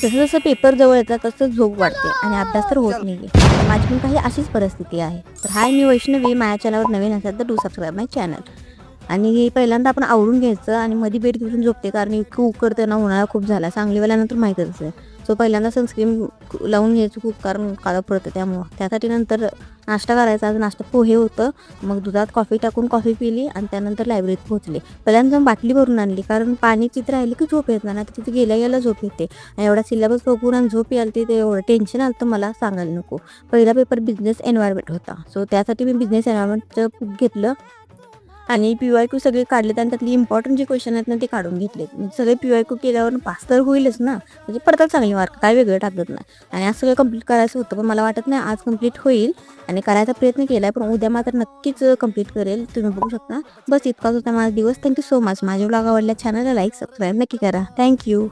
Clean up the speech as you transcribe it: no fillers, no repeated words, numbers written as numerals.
जसं जसं पेपर जवळ येतात तसं झोप वाढते आणि अभ्यास तर होत नाही. माझी पण काही अशीच परिस्थिती आहे. तर हाय, मी वैष्णवी. माझ्या चॅनलवर नवीन असाल तर डू सबस्क्राईब माय चॅनल. आणि पहिल्यांदा आपण आवरून घ्यायचं आणि मध्ये बेड घेऊन झोपते, कारण इतकं उकडतं ना, उन्हाळा खूप झाला. सांगलीवाल्यानंतर माहीतच आहे. सो पहिल्यांदा सनस्क्रीन लावून घ्यायचं खूप, कारण काळं पडतं त्यामुळं. त्यासाठी नंतर नाश्ता करायचा. आज नाश्ता पोहे होतं. मग दुधात कॉफी टाकून कॉफी पिली आणि त्यानंतर लायब्ररीत पोहोचले. पहिल्यांदा जाऊन बाटली भरून आणली, कारण पाणी तिथे राहिली की झोप येत नाही, तर तिथे गेल्या गेल्या झोप येते. आणि एवढा सिलेबस बघून आणि झोप यायला ते एवढं टेन्शन आलं तर मला सांगायला नको. पहिला पेपर बिझनेस एन्व्हायरमेंट होता. सो त्यासाठी मी बिझनेस एन्व्हायरमेंटचं बुक घेतलं आणि PYQ सगळे काढलेत आणि त्यातली इम्पॉर्टंट जे क्वेश्चन आहेत ना ते काढून घेतलेत. म्हणजे सगळे PYQ केल्यावर पास तर होईलच ना, म्हणजे पडतात चांगले मार्क, काय वेगळं टाकत नाही. आणि आज सगळं कंप्लीट करायचं होतं, पण मला वाटत नाही आज कंप्लीट होईल. आणि करायचा प्रयत्न केला आहे, पण उद्या मात्र नक्कीच कंप्लीट करेल. तुम्ही बघू शकता. बस इतकाच होता माझा दिवस. Thank you so much. माझ्या ब्लॉग आवडल्या, चॅनलला लाईक सबस्क्राईब नक्की करा. थँक्यू.